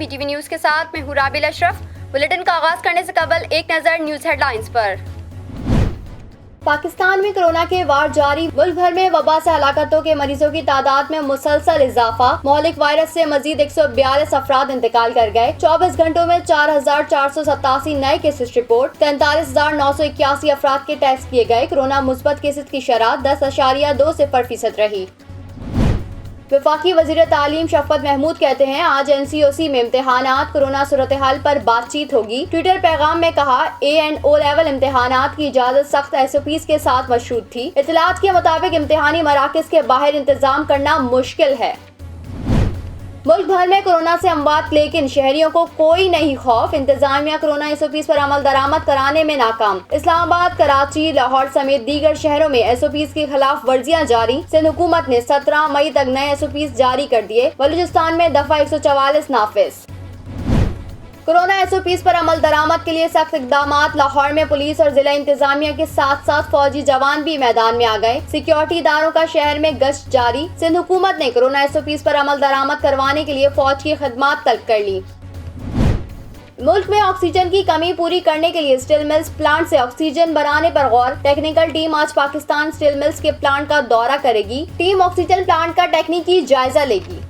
BTV news کے ساتھ میں ہوں رابل اشرف۔ بلیٹن کا آغاز کرنے سے قبل ایک نظر نیوز ہیڈ لائنز پر۔ پاکستان میں کورونا کے وار جاری، ملک بھر میں وبا سے ہلاکتوں کے مریضوں کی تعداد میں مسلسل اضافہ، مہلک وائرس سے مزید 142 افراد انتقال کر گئے۔ 24 گھنٹوں میں 4487 نئے کیسز رپورٹ، 43,981 افراد کے ٹیسٹ کیے گئے۔ کورونا مثبت کیسز کی شرح 10.20% رہی۔ وفاقی وزیر تعلیم شفقت محمود کہتے ہیں آج NCOC میں امتحانات، کورونا صورتحال پر بات چیت ہوگی۔ ٹویٹر پیغام میں کہا A and O لیول امتحانات کی اجازت سخت SOPs کے ساتھ مشروط تھی۔ اطلاعات کے مطابق امتحانی مراکز کے باہر انتظام کرنا مشکل ہے۔ ملک بھر میں کورونا سے اموات لیکن شہریوں کو کوئی نہیں خوف، انتظامیہ کورونا SOPs پر عمل درآمد کرانے میں ناکام۔ اسلام آباد، کراچی، لاہور سمیت دیگر شہروں میں SOPs کی خلاف ورزیاں جاری۔ سندھ حکومت نے 17 مئی تک نئے SOPs جاری کر دیے۔ بلوچستان میں دفعہ 144 نافذ۔ کورونا SOPs پر عمل درآمد کے لیے سخت اقدامات، لاہور میں پولیس اور ضلع انتظامیہ کے ساتھ ساتھ فوجی جوان بھی میدان میں آ گئے۔ سیکیورٹی اداروں کا شہر میں گشت جاری۔ سندھ حکومت نے کورونا SOPs پر عمل درآمد کروانے کے لیے فوج کی خدمات طلب کر لی۔ ملک میں آکسیجن کی کمی پوری کرنے کے لیے اسٹیل ملز پلانٹ سے آکسیجن بنانے پر غور، ٹیکنیکل ٹیم آج پاکستان اسٹیل ملز کے پلانٹ کا دورہ کرے گی۔ ٹیم آکسیجن پلانٹ کا تکنیکی جائزہ لے گی۔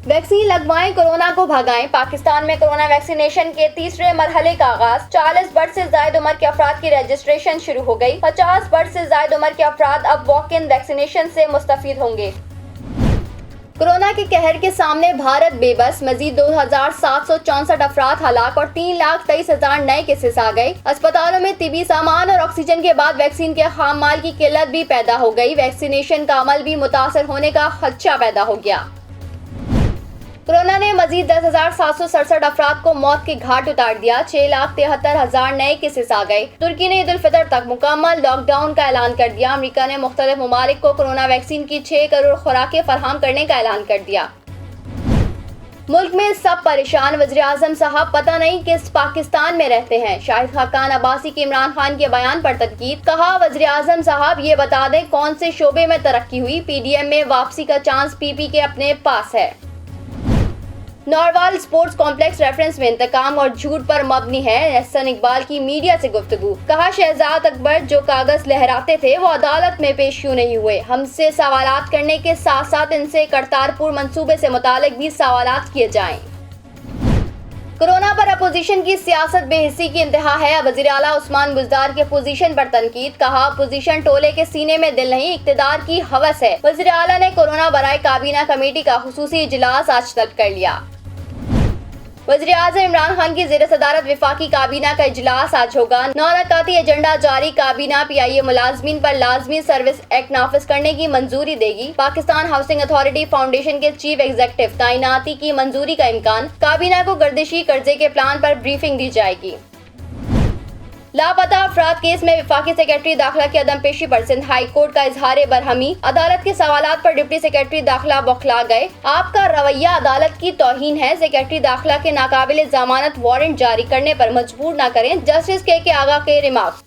ویکسین لگوائیں، کورونا کو بھگائیں۔ پاکستان میں کورونا ویکسینیشن کے تیسرے مرحلے کا آغاز، 40 برس سے زائد عمر کے افراد کی رجسٹریشن شروع ہو گئی۔ 50 برس سے زائد عمر کے افراد اب واک ان ویکسینیشن سے مستفید ہوں گے۔ کورونا کے قہر کے سامنے بھارت بے بس، مزید 2764 افراد ہلاک اور 3,23,000 نئے کیسز آ گئے۔ اسپتالوں میں طبی سامان اور آکسیجن کے بعد ویکسین کے خام مال کی قلت بھی پیدا ہو گئی۔ ویکسینیشن کا عمل بھی متاثر ہونے کا خدشہ پیدا ہو گیا۔ کورونا نے مزید 10,767 افراد کو موت کے گھاٹ اتار دیا۔ 6,73,000 نئے کیسز آ گئے۔ ترکی نے عید الفطر تک مکمل لاک ڈاؤن کا اعلان کر دیا۔ امریکہ نے مختلف ممالک کو کورونا ویکسین کی 6 کروڑ خوراکیں فراہم کرنے کا اعلان کر دیا۔ ملک میں سب پریشان، وزیر اعظم صاحب پتہ نہیں کس پاکستان میں رہتے ہیں۔ شاہد خاقان عباسی کی عمران خان کے بیان پر تنقید، کہا وزیر اعظم صاحب یہ بتا دیں کون سے شعبے میں ترقی ہوئی، PDM میں واپسی کا چانس PP کے اپنے پاس ہے۔ ناروال اسپورٹس کمپلیکس ریفرنس میں انتقام اور جھوٹ پر مبنی ہے، احسن اقبال کی میڈیا سے گفتگو، کہا شہزاد اکبر جو کاغذ لہراتے تھے وہ عدالت میں پیش کیوں نہیں ہوئے؟ ہم سے سوالات کرنے کے ساتھ ساتھ ان سے کرتارپور منصوبے سے متعلق بھی سوالات کیے جائیں۔ کورونا پر اپوزیشن کی سیاست بے حسی کی انتہا ہے، وزیر اعلیٰ عثمان بزدار کی اپوزیشن پر تنقید، کہا اپوزیشن ٹولے کے سینے میں دل نہیں، اقتدار کی ہوس ہے۔ وزیر اعلیٰ نے کورونا برائے کابینہ کمیٹی کا خصوصی اجلاس آج طلب کر لیا۔ وزیر اعظم عمران خان کی زیر صدارت وفاقی کابینہ کا اجلاس آج ہوگا۔ 9 رکعتی ایجنڈا جاری، کابینہ PIA ملازمین پر لازمی سروس ایکٹ نافذ کرنے کی منظوری دے گی۔ پاکستان ہاؤسنگ اتھارٹی فاؤنڈیشن کے چیف ایگزیکٹو تعیناتی کی منظوری کا امکان، کابینہ کو گردشی قرضے کے پلان پر بریفنگ دی جائے گی۔ لاپتہ افراد کیس میں وفاقی سیکرٹری داخلہ کی عدم پیشی پر سندھ ہائی کورٹ کا اظہار برہمی، عدالت کے سوالات پر ڈپٹی سیکرٹری داخلہ بوکھلا گئے، آپ کا رویہ عدالت کی توہین ہے، سیکرٹری داخلہ کے ناقابل ضمانت وارنٹ جاری کرنے پر مجبور نہ کریں، جسٹس KK آغا کے ریمارکس۔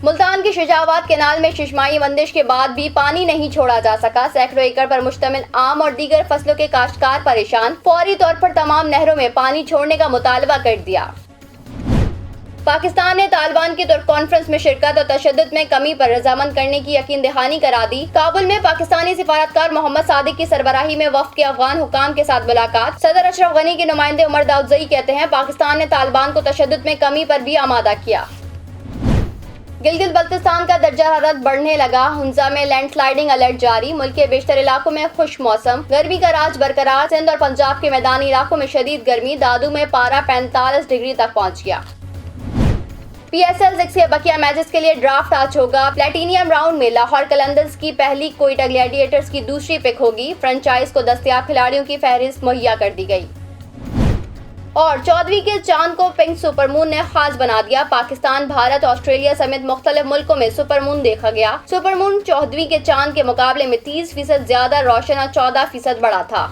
ملتان کی شجاعت کینال میں ششمائی بندش کے بعد بھی پانی نہیں چھوڑا جا سکا، سینکڑوں ایکڑ پر مشتمل آم اور دیگر فصلوں کے کاشتکار پریشان، فوری طور پر تمام نہروں میں پانی چھوڑنے کا مطالبہ کر دیا۔ پاکستان نے طالبان کی ترک کانفرنس میں شرکت اور تشدد میں کمی پر رضامند کرنے کی یقین دہانی کرا دی۔ کابل میں پاکستانی سفارتکار محمد صادق کی سربراہی میں وفد کے افغان حکام کے ساتھ ملاقات، صدر اشرف غنی کے نمائندے عمر داؤدزئی کہتے ہیں پاکستان نے طالبان کو تشدد میں کمی پر بھی آمادہ کیا۔ گلگت بلتستان کا درجہ حرارت بڑھنے لگا، ہنزا میں لینڈ سلائیڈنگ الرٹ جاری، ملک کے بیشتر علاقوں میں خشک موسم، گرمی کا راج برقرار، سندھ اور پنجاب کے میدانی علاقوں میں شدید گرمی، دادو میں پارہ 45 ڈگری تک پہنچ گیا۔ PSL 6 کے بقیہ میچز کے لیے ڈرافٹ آج ہوگا۔ پلیٹینیم راؤنڈ میں لاہور قلندرز کی پہلی، کوئٹہ گلیڈیٹرز کی دوسری پک ہوگی۔ فرنچائز کو دستیاب کھلاڑیوں کی فہرست مہیا کر دی گئی۔ اور 14ویں کے چاند کو پنک سپر مون نے خاص بنا دیا، پاکستان، بھارت، آسٹریلیا سمیت مختلف ملکوں میں سپر مون دیکھا گیا۔ سپر مون 14ویں کے چاند کے مقابلے میں 30% زیادہ روشن اور 14% بڑا تھا۔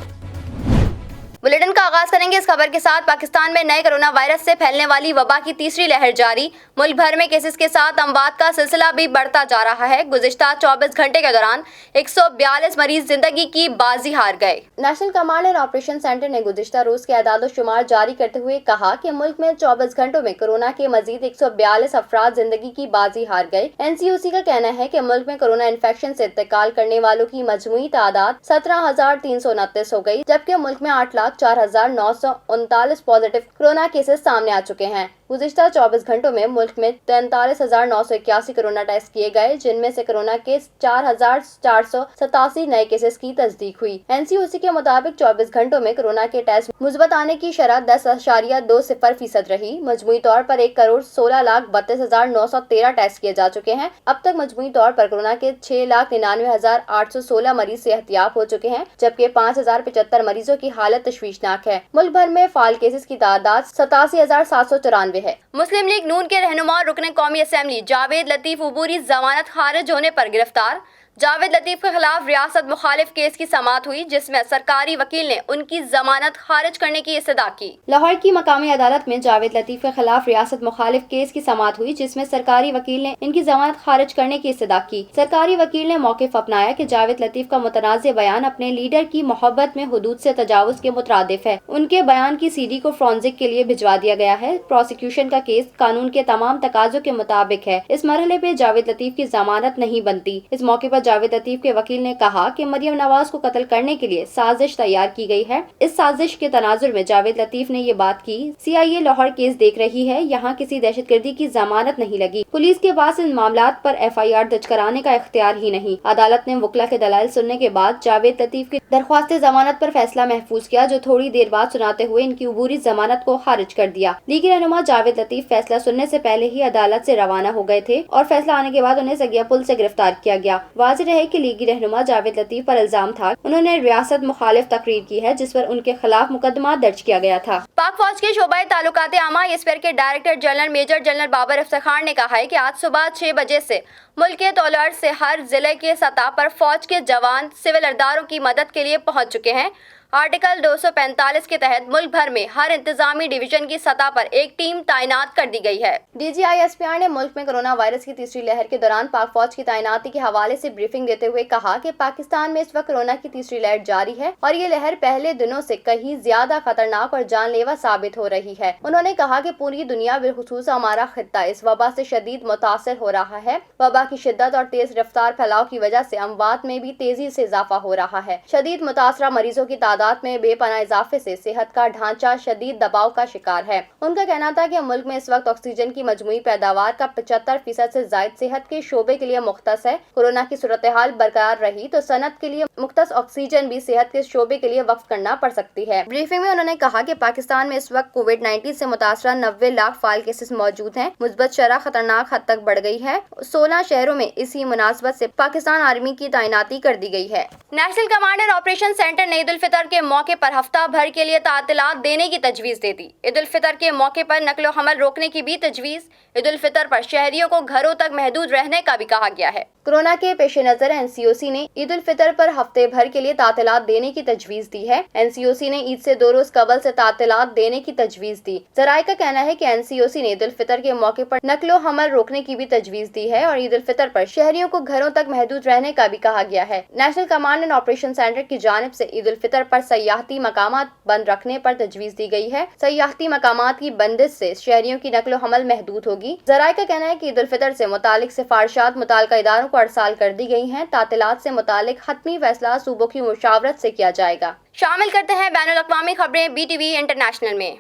बुलेटिन का आगाज करेंगे इस खबर के साथ। पाकिस्तान में नए कोरोना वायरस से फैलने वाली वबा की तीसरी लहर जारी। मुल्क भर में केसेस के साथ अमवात का सिलसिला भी बढ़ता जा रहा है। गुज़िश्ता 24 घंटे के दौरान 142 मरीज जिंदगी की बाजी हार गए। National command and operation centre ने गुज़िश्ता रोज के आदाद-ओ-शुमार जारी करते हुए कहा कि मुल्क में 24 घंटों में कोरोना के मजीद 142 अफराद जिंदगी की बाजी हार गए। NCOC का कहना है कि मुल्क में कोरोना इन्फेक्शन से इंतकाल करने वालों की मजमूई तादाद 17,329 हो गई, जबकि मुल्क में 8,04,939 पॉजिटिव कोरोना केसेस सामने आ चुके हैं। गुज़िश्ता 24 घंटों में मुल्क में 43,981 कोरोना टेस्ट किए गए, जिनमें से कोरोना के 4,487 नए केसेस की तस्दीक हुई। NCOC के मुताबिक 24 घंटों में कोरोना के टेस्ट मुस्बत आने की शरह 10.20% रही। मजमूई तौर पर 1,16,32,913 टेस्ट किए जा चुके हैं। अब तक मजमूई तौर पर कोरोना के 6,99,816 मरीज सेहतियाब हो चुके हैं, जबकि 5,075 मरीजों की हालत तशवीशनाक है। मुल्क भर में फाल केसेस की तादाद 87,794 है। मुस्लिम लीग नून के रहनुमा रुकने कौमी असेंबली जावेद लतीफ उबूरी जमानत खारिज होने पर गिरफ्तार। जावेद लतीफ के खिलाफ रियासत मुखालिफ केस की समाअत हुई, जिसमें सरकारी वकील ने उनकी जमानत खारिज करने की इस्तदा की। लाहौर की मकामी अदालत में जावेद लतीफ के खिलाफ रियासत मुखालिफ केस की समाअत हुई, जिसमें सरकारी वकील ने इनकी जमानत खारिज करने की इस्तदा की। सरकारी वकील ने मौक़िफ़ अपनाया कि जावेद लतीफ का मुतनाज़ बयान अपने लीडर की मोहब्बत में हुदूद से तजावुज़ के मुतरादिफ है। उनके बयान की CD को फोरेंसिक के लिए भिजवा दिया गया है। प्रोसिक्यूशन का केस कानून के तमाम तकाज़ों के मुताबिक है। इस मरहले पे जावेद लतीफ की जमानत नहीं बनती। इस मौके पर जावेद लतीफ के वकील ने कहा कि मरियम नवाज को कत्ल करने के लिए साजिश तैयार की गई है। इस साजिश के तनाजुर में जावेद लतीफ ने ये बात की, CIA लाहौर केस देख रही है, यहाँ किसी दहशतगर्दी की जमानत नहीं लगी। पुलिस के पास इन मामलात पर FIR दर्ज कराने का इख्तियार ही नहीं। अदालत ने वकला के दलाइल सुनने के बाद जावेद लतीफ की दरख्वास्त जमानत पर फैसला महफूज किया, जो थोड़ी देर बाद सुनाते हुए इनकी उबूरी जमानत को खारिज कर दिया। लीगी रहनुमा जावेद लतीफ फैसला सुनने से पहले ही अदालत से रवाना हो गए थे और फैसला आने के बाद उन्हें सगिया पुल से गिरफ्तार किया गया। वाज़ेह रहे कि लीगी रहनुमा जावेद लतीफ पर इल्जाम था उन्होंने रियासत मुखालिफ तकरीर की है, जिस पर उनके खिलाफ मुकदमा दर्ज किया गया था। पाक फौज के शोबाए ताल्लुकात आमा ISPR के director general major general Babar Iftikhar Khan ने कहा है कि आज सुबह 6 बजे से मुल्क के तौलर से हर जिले के सतह पर फौज के जवान सिविल अरदारों की मदद के लिए पहुंच चुके हैं। आर्टिकल 245 के तहत मुल्क भर में हर इंतजामी डिवीजन की सतह पर एक टीम तैनात कर दी गई है। DGI ISPR ने मुल्क में कोरोना वायरस की तीसरी लहर के दौरान पाक फौज की तैनाती के हवाले से ब्रीफिंग देते हुए कहा कि पाकिस्तान में इस वक्त कोरोना की तीसरी लहर जारी है और ये लहर पहले दिनों से कहीं ज्यादा खतरनाक और जानलेवा साबित हो रही है। उन्होंने कहा कि पूरी दुनिया बिलखुसूस हमारा खित्ता इस वबा से शदीद मुतासर हो रहा है। वबा की शिद्दत और तेज रफ्तार फैलाव की वजह से अमवात में भी तेजी से इजाफा हो रहा है। शदीद मुतासरा मरीजों की तादाद में बेपनाह इजाफे से सेहत का ढांचा शदीद दबाव का शिकार है। उनका कहना था कि मुल्क में इस वक्त ऑक्सीजन की मजमूई पैदावार का 75% से जायद सेहत के शोबे के लिए मुख्तस है। कोरोना की सूरत हाल बरकरार रही तो सनत के लिए मुख्तस ऑक्सीजन भी सेहत के शोबे के लिए वक्फ करना पड़ सकती है। ब्रीफिंग में उन्होंने कहा कि पाकिस्तान में इस वक्त कोविड-19 से मुतासरा 90 लाख फाइल केसेस मौजूद हैं। मुस्बत शरह खतरनाक हद तक बढ़ गई है। 16 शहरों में इसी मुनासबत से पाकिस्तान आर्मी की तैनाती कर दी गई है। National command and operation centre ने ईद उल फितर के मौके पर हफ्ता भर के लिए तातिलात देने की तजवीज दे दी। ईद उल फितर के मौके पर नकलो हमल रोकने की भी तजवीज। ईद उल फितर पर शहरियों को घरों तक महदूद रहने का भी कहा गया है। कोरोना के पेश नजर NCOC ने ईद उल फितर पर हफ्ते भर के लिए तातिलात देने की तजवीज दी है। NCOC ने ईद से 2 रोज कबल से तातिलात देने की तजवीज दी। जराये का कहना है कि NCOC ने ईद उल फितर के मौके पर नकलो हमल रोकने की भी तजवीज दी है और ईद उल फितर पर शहरियों को घरों तक महदूद रहने का भी कहा गया है। National command and operation centre की जानिब से ईद उल फितर पर सयाहती मकामात बंद रखने पर तजवीज दी गई है। सयाहती मकामात की बंदिश से शहरियों की नकलो हमल महदूद होगी। जराये का कहना है कि ईद उल फितर से मुतालिक सिफारिशात मुताल्लिका इदारों को अरसाल कर दी गई हैं। तातिलात से मुतालिक हतमी फैसला सूबों की मुशावरत से किया जाएगा। शामिल करते हैं बैनुल अक़वामी खबरें BTV इंटरनेशनल में।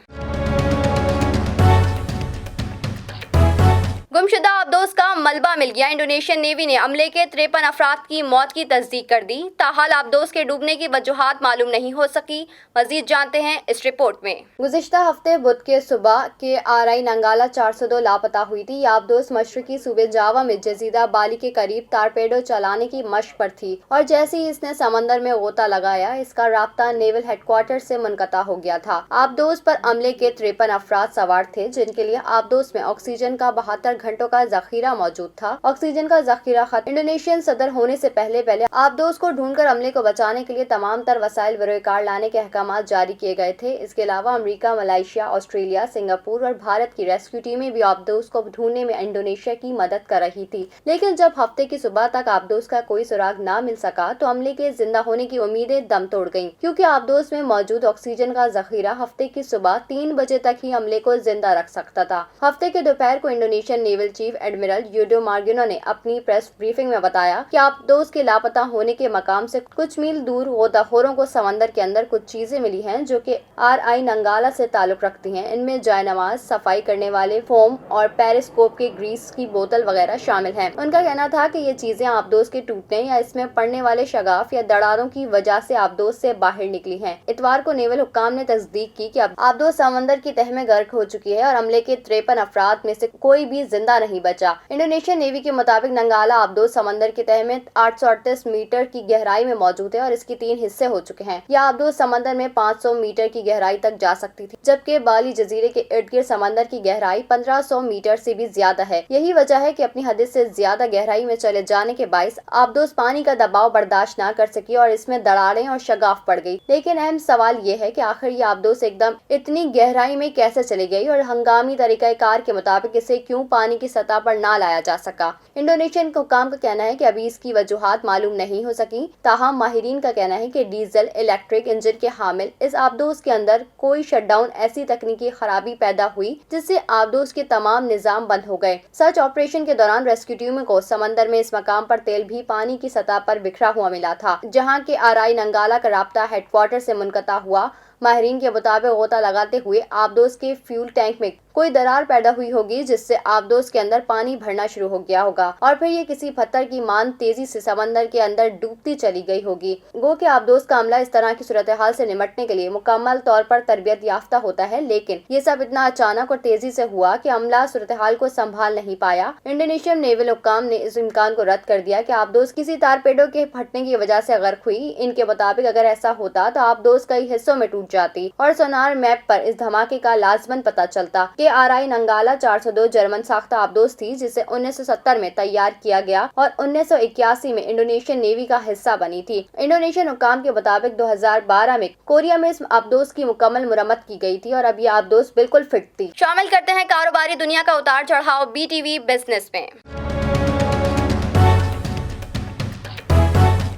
गुमशुदा आबदोज का मलबा मिल गया। इंडोनेशियन नेवी ने अमले के 53 अफराद की मौत की तस्दीक कर दी। ताहाल आबदोज के डूबने की वजूहात मालूम नहीं हो सकी। मजीद जानते हैं इस रिपोर्ट में। गुज़िश्ता हफ्ते बुध के सुबह के RI नंगाला 402 लापता हुई थी। ये आबदोज मशरकी सूबे जावा में जजीरा बाली के करीब टारपेडो चलाने की मशक पर थी और जैसे ही इसने समंदर में गोता लगाया, इसका राब्ता नेवल हेडक्वार्टर से मुनक़ता हो गया था। आबदोज पर अमले के 53 अफराद सवार थे, जिनके लिए आबदोज में ऑक्सीजन का 72 घंटों का जखीरा मौजूद था। ऑक्सीजन का जखीरा खत्म। इंडोनेशियन सदर होने से पहले आबदोस को ढूंढकर अमले को बचाने के लिए तमाम तर वसाइल बरोकार लाने के अहकाम जारी किए गए थे। इसके अलावा अमेरिका, मलेशिया, ऑस्ट्रेलिया, सिंगापुर और भारत की रेस्क्यू टीमें भी आबदोस को ढूंढने में इंडोनेशिया की मदद कर रही थी। लेकिन जब हफ्ते की सुबह तक आबदोस का कोई सुराग न मिल सका तो अमले के जिंदा होने की उम्मीदें दम तोड़ गईं, क्योंकि आबदोस में मौजूद ऑक्सीजन का जखीरा हफ्ते की सुबह 3 बजे तक ही अमले को जिंदा रख सकता था। हफ्ते के दोपहर को इंडोनेशियन नेवल चीफ एडमिरल यूडो मार्गिनो ने अपनी प्रेस ब्रीफिंग में बताया कि आबदोस के लापता होने के मकाम से कुछ मील दूर गोताखोरों को समंदर के अंदर कुछ चीजें मिली हैं जो कि RI नंगाला से ताल्लुक रखती हैं। इनमें जायनमाज, सफाई करने वाले फोम और पेरिस्कोप के ग्रीस की बोतल वगैरह शामिल हैं। उनका कहना था कि ये चीजें आबदोस के टूटने या इसमें पड़ने वाले शगाफ या दरारों की वजह से आबदोस से बाहर निकली हैं। इतवार को नेवल हुक्काम ने तस्दीक की कि आबदोस समंदर की तह में गर्क हो चुकी है और अमले के 53 अफराद में से कोई भी जिंदा नहीं बचा। इंडोनेशियन नेवी के मुताबिक नंगाला आबदोस समंदर की तह में 838 मीटर की गहराई में मौजूद है और इसके 3 हिस्से हो चुके हैं। यह आबदोस समंदर में 500 मीटर की गहराई तक जा सकती थी, जबकि बाली जजीरे के इर्द गिर्द समंदर की गहराई 1500 मीटर से भी ज्यादा है। यही वजह है कि अपनी हद से ज्यादा गहराई में चले जाने के बाइस आबदोस पानी का दबाव बर्दाश्त न कर सकी और इसमें दरारें और शगाफ पड़ गई। लेकिन अहम सवाल ये है कि आखिर ये आबदोस एकदम इतनी गहराई में कैसे चली गई और हंगामी तरीकाकार के मुताबिक इसे क्यों पानी की सतह पर न लाया जा सका। इंडोनेशियन हुक्काम का कहना है कि अभी इसकी वजूहात मालूम नहीं हो सकी। ताहम माहिरीन का कहना है कि डीजल इलेक्ट्रिक इंजन के हामिल इस आबदोस के अंदर कोई शटडाउन ऐसी तकनीकी खराबी पैदा हुई जिससे आबदोस के तमाम निजाम बंद हो गए। सर्च ऑपरेशन के दौरान रेस्क्यू टीमों को समंदर में इस मकाम पर तेल भी पानी की सतह पर बिखरा हुआ मिला था, जहां के RI नंगाला का राब्ता हेडक्वार्टर से मुनक़ता हुआ। माहिरीन के मुताबिक गोता लगाते हुए आबदोस के फ्यूल टैंक में कोई दरार पैदा हुई होगी जिससे आबदोस के अंदर पानी भरना शुरू हो गया होगा और फिर ये किसी पत्थर की मान तेजी से समंदर के अंदर डूबती चली गई होगी। गो के आबदोस का अमला इस तरह की सूरत हाल से निपटने के लिए मुकम्मल तौर पर तरबियत याफ्ता होता है, लेकिन ये सब इतना अचानक और तेजी से हुआ कि अमला सूरत हाल को संभाल नहीं पाया। इंडोनेशियन नेवल हुक्काम ने इस इम्कान को रद्द कर दिया कि आबदोस किसी तारपेडो के फटने की वजह से गर्क हुई। इनके मुताबिक अगर ऐसा होता तो आबदोस कई हिस्सों में टूट जाती और सोनार मैप पर इस धमाके का लाजमन पता चलता। RI नंगाला 402 जर्मन साख्ता आबदोस थी जिसे 1970 में तैयार किया गया और 1981 में इंडोनेशियन नेवी का हिस्सा बनी थी। इंडोनेशियन हुक्काम के मुताबिक 2012 में कोरिया में इस आबदोस की मुकम्मल मुरम्मत की गई थी और अब ये आबदोस बिल्कुल फिट थी। शामिल करते हैं कारोबारी दुनिया का उतार चढ़ाव BTV बिजनेस में।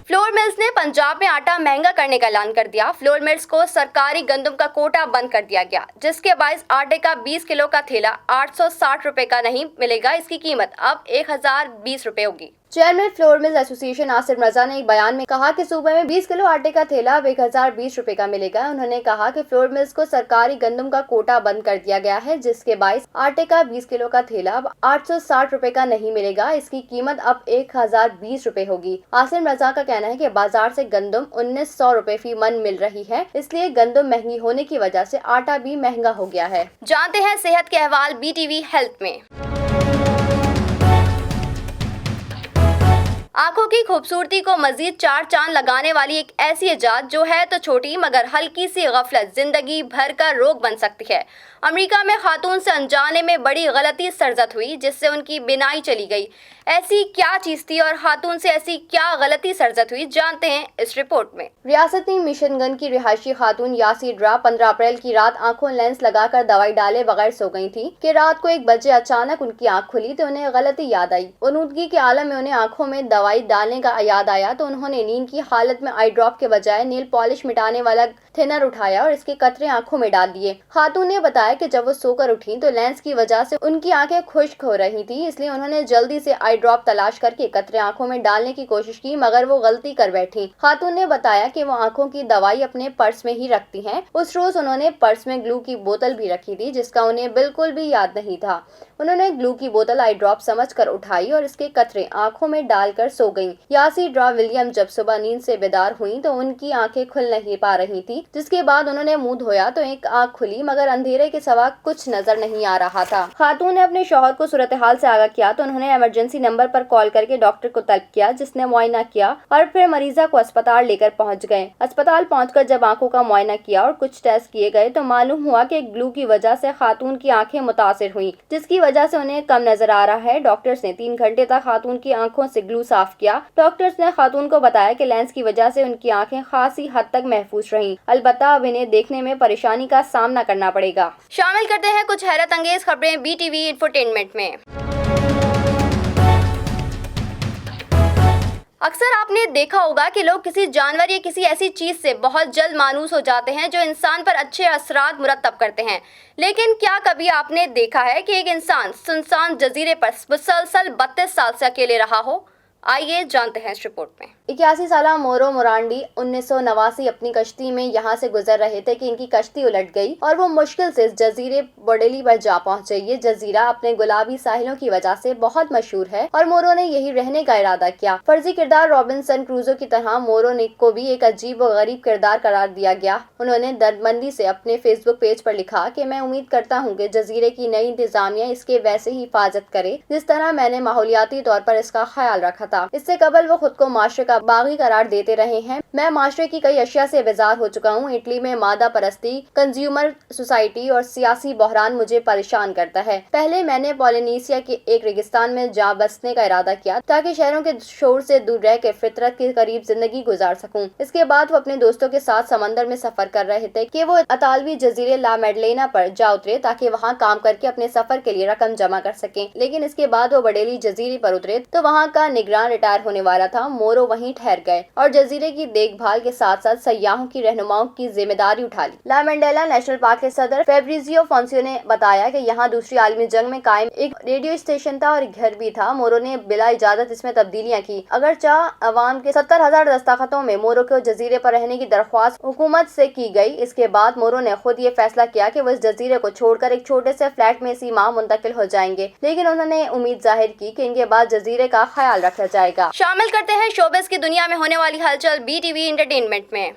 फ्लोर मिल्स ने पंजाब में आटा महंगा करने का ऐलान कर दिया। फ्लोर मिल्स को सरकारी गंदम का कोटा बंद कर दिया गया, जिसके बायस आटे का 20 किलो का थैला 860 रुपए का नहीं मिलेगा। इसकी कीमत अब 1020 रुपए होगी। Chairman flour mills association Asif Raza ने एक बयान में कहा कि सूबे में 20 किलो आटे का थैला अब 1020 रुपए का मिलेगा। उन्होंने कहा कि फ्लोर मिल्स को सरकारी गंदम का कोटा बंद कर दिया गया है, जिसके बायस आटे का 20 किलो का थैला अब 860 रुपए का नहीं मिलेगा। इसकी कीमत अब 1020 रुपए होगी। आसिफ रजा का कहना है कि बाजार से गंदम 1900 रुपए फी मन मिल रही है, इसलिए गंदम महंगी होने की वजह से आटा भी महंगा हो गया है। जानते हैं सेहत के अहवाल BTV हेल्थ में। आंखों की खूबसूरती को मजीद 4 चांद लगाने वाली एक ऐसी इजाद जो है तो छोटी मगर हल्की सी गफलत जिंदगी भर का रोग बन सकती है। अमेरिका में खातून से अनजाने में बड़ी गलती सरजद हुई जिससे उनकी बिनाई चली गई। ऐसी क्या चीज थी और खातून से ऐसी क्या गलती सरजद हुई, जानते हैं इस रिपोर्ट में। रियासती मिशिगन की रिहायशी खातून यासी ड्रा 15 अप्रैल की रात आंखों लेंस लगाकर दवाई डाले बगैर सो गई थी कि रात को 1 बजे अचानक उनकी आंख खुली तो उन्हें गलती याद आई। उनूदगी के आलम में उन्हें आंखों में दवाई डालने का याद आया तो उन्होंने नींद की हालत में आई ड्रॉप के बजाय नील पॉलिश मिटाने वाला थिनर उठाया और इसके कतरे आंखों में डाल दिए। खातून ने बताया कि जब वो सोकर उठी तो लेंस की वजह से उनकी आंखें खुश्क हो रही थी, इसलिए उन्होंने जल्दी से आई ड्रॉप तलाश करके कतरे आंखों में डालने की कोशिश की, मगर वो गलती कर बैठी। खातून ने बताया कि वो आंखों की दवाई अपने पर्स में ही रखती हैं। उस रोज उन्होंने पर्स में ग्लू की बोतल भी रखी थी जिसका उन्हें बिल्कुल भी याद नहीं था। उन्होंने ग्लू की बोतल आई ड्रॉप समझकर उठाई और इसके कतरे आंखों में डालकर सो गईं। यासी ड्रा विलियम जब सुबह नींद से बेदार हुई तो उनकी आंखें खुल नहीं पा रही थी। जिसके बाद उन्होंने मुंह धोया तो एक आंख खुली मगर अंधेरे के सिवा कुछ नजर नहीं आ रहा था। खातून ने अपने शौहर को सूरत हाल से आगाह किया तो उन्होंने इमरजेंसी नंबर पर कॉल करके डॉक्टर को तलब किया, जिसने मुआयना किया और फिर मरीजा को अस्पताल लेकर पहुंच गए। अस्पताल पहुंचकर जब आंखों का मुआयना किया और कुछ टेस्ट किए गए तो मालूम हुआ कि ग्लू की वजह से खातून की आंखें मुतासिर हुई, जिसकी वजह से उन्हें कम नजर आ रहा है। डॉक्टर्स ने 3 घंटे तक खातून की आंखों से ग्लू साफ किया। डॉक्टर्स ने खातून को बताया कि लेंस की वजह से उनकी आंखें खासी हद तक महफूज रहीं। अलबत्ता अब इन्हें देखने में परेशानी का सामना करना पड़ेगा। शामिल करते हैं कुछ हैरत अंगेज खबरें BTV इंफोटेनमेंट में। अक्सर आपने देखा होगा कि लोग किसी जानवर या किसी ऐसी चीज से बहुत जल्द मानूस हो जाते हैं जो इंसान पर अच्छे असरात मुरतब करते हैं। लेकिन क्या कभी आपने देखा है कि एक इंसान सुनसान जजीरे पर मुसलसल 32 साल से अकेले रहा हो? आइए जानते हैं इस रिपोर्ट में। 81 साला मोरो मोरांडी 1989 अपनी कश्ती में यहाँ से गुजर रहे थे कि इनकी कश्ती उलट गई और वो मुश्किल से इस जजीरे बोडेली पर जा पहुंचे। ये जजीरा अपने गुलाबी साहिलों की वजह से बहुत मशहूर है और मोरो ने यही रहने का इरादा किया। फर्जी किरदार रॉबिन्सन क्रूजो की तरह मोरो को भी एक अजीब व गरीब किरदार करार दिया गया। उन्होंने दर्दमंदी से अपने फेसबुक पेज पर लिखा कि मैं उम्मीद करता हूँ कि जजीरे की नई इंतजामिया इसके वैसे ही हिफाजत करे जिस तरह मैंने माहौलियाती तौर पर इसका ख्याल रखा था। इससे कबल वो खुद को माशरे का बागी करार देते रहे हैं। मैं माशरे की कई अशिया से बेजार हो चुका हूँ। इटली में मादा परस्ती, कंज्यूमर सोसाइटी और सियासी बहरान मुझे परेशान करता है। पहले मैंने पोलिनेशिया के एक रेगिस्तान में जा बसने का इरादा किया ताकि शहरों के शोर से दूर रह के फितरत के करीब जिंदगी गुजार सकूं। इसके बाद वो अपने दोस्तों के साथ समंदर में सफर कर रहे थे कि वो अतालवी जजीरे ला मेडलेना पर जा उतरे ताकि वहाँ काम करके अपने सफर के लिए रकम जमा कर सकें। लेकिन इसके बाद वो बडेली जजीरे पर उतरे तो वहाँ का निगरान रिटायर होने वाला था। मोरो वहीं ठहर गए और जजीरे की देखभाल के साथ साथ सयाहों की रहनुमाओं की जिम्मेदारी उठा ली। ला मेंडेला नेशनल पार्क के सदर फेब्रिजियो फोंसियो ने बताया कि यहाँ दूसरी आलमी जंग में कायम एक रेडियो स्टेशन था और एक घर भी था। मोरो ने बिला इजाजत इसमें तब्दीलियां की। अगरचे अवाम के 70,000 दस्तखतों में मोरो को जजीरे पर रहने की दरख्वास्त हुकूमत से की गई। इसके बाद मोरो ने खुद ये फैसला किया कि वो इस जजीरे को छोड़कर एक छोटे से फ्लैट में इसी माह मुंतकिल हो जाएंगे, लेकिन उन्होंने उम्मीद जाहिर की कि इनके बाद जजीरे का ख्याल रखा जाएगा। शामिल करते हैं शोबिज़ की दुनिया में होने वाली हलचल BTV एंटरटेनमेंट में।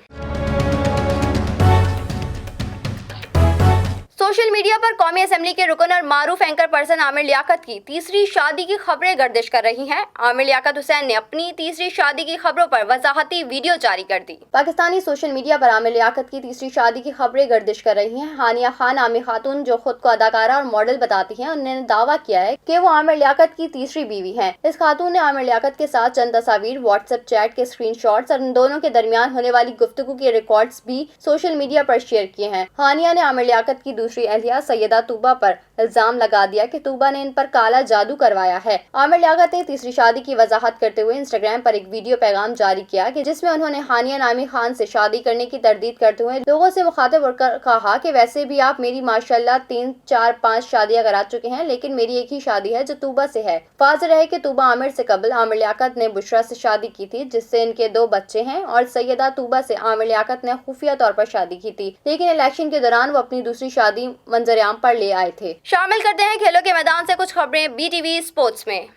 सोशल मीडिया पर कौमी असेंबली के रुकन और मारूफ एंकर पर्सन आमिर लियाकत की तीसरी शादी की खबरें गर्दिश कर रही हैं। आमिर लियाकत हुसैन ने अपनी तीसरी शादी की खबरों पर वजाहती वीडियो जारी कर दी। पाकिस्तानी सोशल मीडिया पर आमिर लियाकत की तीसरी शादी की खबरें गर्दिश कर रही हैं। हानिया खान आमिर खातून, जो खुद को अदाकारा और मॉडल बताती हैं, उन्होंने दावा किया है कि वो आमिर लियाकत की तीसरी बीवी हैं। इस खातून ने आमिर लियाकत के साथ चंद तस्वीर, व्हाट्सएप चैट के स्क्रीनशॉट्स और इन दोनों के दरमियान होने वाली गुफ्तगू के रिकॉर्ड्स भी सोशल मीडिया पर शेयर किए हैं। हानिया ने आमिर लियाकत की दूसरी अहलिया सैयदा तूबा पर इल्जाम लगा दिया कि तूबा ने इन पर काला जादू करवाया है। आमिर लियाकत ने तीसरी शादी की वजाहत करते हुए इंस्टाग्राम पर एक वीडियो पैगाम जारी किया कि जिसमें उन्होंने हानिया नामी खान से शादी करने की तरदीद करते हुए लोगों से मुखातिब होकर कहा कि वैसे भी आप मेरी माशाल्लाह 3, 4, 5 शादियां करा चुके हैं, लेकिन मेरी एक ही शादी है जो तूबा से है। वाज़ेह है कि तूबा आमिर से कबल आमिर लियाकत ने बुशरा से शादी की थी, जिससे इनके 2 बच्चे हैं, और सैयदा तूबा से आमिर लियाकत ने खुफिया तौर पर शादी की थी, लेकिन इलेक्शन के दौरान वो अपनी दूसरी शादी मंजरेआम पर ले आए थे। शामिल करते हैं खेलों के मैदान से कुछ खबरें BTV स्पोर्ट्स में।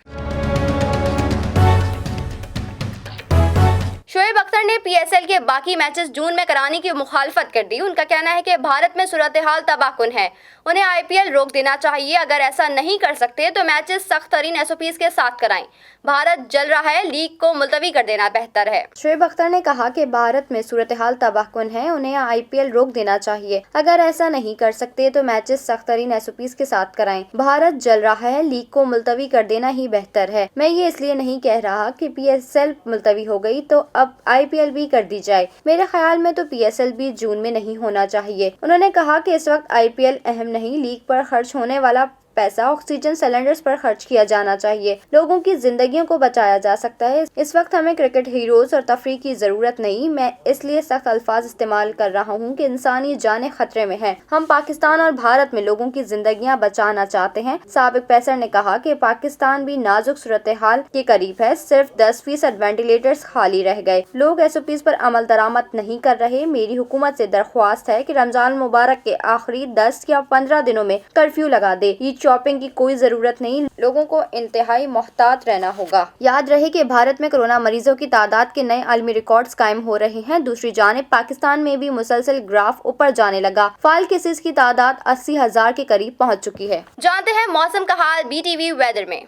शोएब अख्तर ने PSL के बाकी मैचेस जून में कराने की मुखालफत कर दी। उनका कहना है कि भारत में सूरत हाल तबाहकुन है, उन्हें IPL रोक देना चाहिए। अगर ऐसा नहीं कर सकते तो मैचेस सख्त तरीन SOPs के साथ कराएं। भारत जल रहा है, लीग को मुलतवी कर देना बेहतर है। शोएब अख्तर ने कहा कि भारत में सूरत हाल तबाहकुन है, उन्हें IPL रोक देना चाहिए। अगर ऐसा नहीं कर सकते तो मैचेस सख्त तरीन SOPs के साथ कराएं। भारत जल रहा है, लीग को मुलतवी कर देना ही बेहतर है। मैं ये इसलिए नहीं कह रहा कि PSL मुलतवी हो गई तो अब IPL भी कर दी जाए। मेरे ख्याल में तो PSL भी जून में नहीं होना चाहिए। उन्होंने कहा कि इस वक्त IPL अहम नहीं, लीग पर खर्च होने वाला पैसा ऑक्सीजन सिलेंडर्स पर खर्च किया जाना चाहिए। लोगों की जिंदगियों को बचाया जा सकता है। इस वक्त हमें क्रिकेट हीरोज और तफरीह की जरूरत नहीं। मैं इसलिए सख्त अल्फाज इस्तेमाल कर रहा हूँ कि इंसानी जानें खतरे में हैं। हम पाकिस्तान और भारत में लोगों की जिंदगियां बचाना चाहते हैं। साबिक पेसर ने कहा कि पाकिस्तान भी नाजुक सूरत हाल के करीब है। सिर्फ 10% वेंटिलेटर्स खाली रह गए। लोग SOPs पर अमल दरामद नहीं कर रहे। मेरी हुकूमत से दरख्वास्त है कि रमजान मुबारक के आखिरी 10 या 15 दिनों में कर्फ्यू लगा दे। शॉपिंग की कोई जरूरत नहीं, लोगों को इंतहाई मोहतात रहना होगा। याद रहे कि भारत में कोरोना मरीजों की तादाद के नए आलमी रिकॉर्ड्स कायम हो रहे हैं। दूसरी जानिब पाकिस्तान में भी मुसलसल ग्राफ ऊपर जाने लगा। फाइल केसेस की तादाद 80,000 के करीब पहुंच चुकी है। जानते हैं मौसम का हाल BTV वेदर में।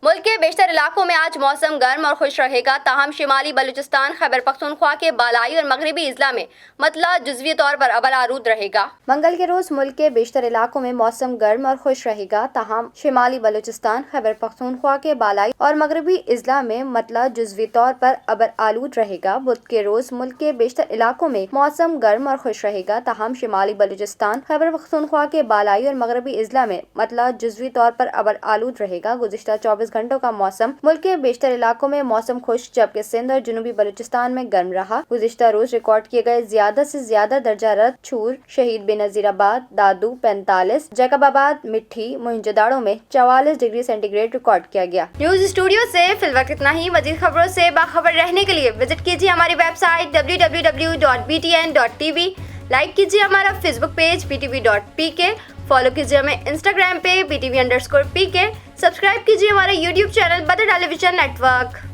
मुल्क के बेशतर इलाकों में आज मौसम गर्म और खुश रहेगा, ताहम शिमाली बलूचिस्तान, खैबर पख्तूनख्वा के बालाई और मगरबी अजला में मतला जुज़वी तौर पर अबल आरूद रहेगा। मंगल के रोज मुल्क के बेशतर इलाकों में मौसम गर्म और खुश रहेगा, ताहम शिमाली बलूचिस्तान, खैबर पख्तूनख्वा के बालाई और मगरबी अजला में मतला जुज़वी तौर पर अबल आलूद रहेगा। बुध के रोज मुल्क के बेशतर इलाकों में मौसम गर्म और खुश रहेगा, ताहम शिमाली बलूचिस्तान, खैबर पख्तूनख्वा के बालाई और मगरबी अजला में मतला जुज़वी तौर पर अबल आलूद रहेगा। गुज़िश्ता 24 घंटों का मौसम मुल्क के बेशतर इलाकों में मौसम खुश, जबकि सिंध और जनूबी बलूचिस्तान में गर्म रहा। गुज़िश्ता रोज रिकॉर्ड किए गए ज्यादा से ज्यादा दर्जा हरारत छूर, शहीद बेनजीराबाद, दादू 45, जैकबाबाद, मिट्टी, मोहिंजोदाड़ो में 44 डिग्री सेंटीग्रेड रिकॉर्ड किया गया। न्यूज स्टूडियो से फिलहाल इतना ही। मजीद खबरों से बाखबर रहने के लिए विजिट कीजिए हमारी वेबसाइट www.btn.tv। लाइक कीजिए हमारा फेसबुक पेज btv.pk, फॉलो कीजिए हमें इंस्टाग्राम पे btv_pk, सब्सक्राइब कीजिए हमारा यूट्यूब चैनल बदर टेलीविजन नेटवर्क।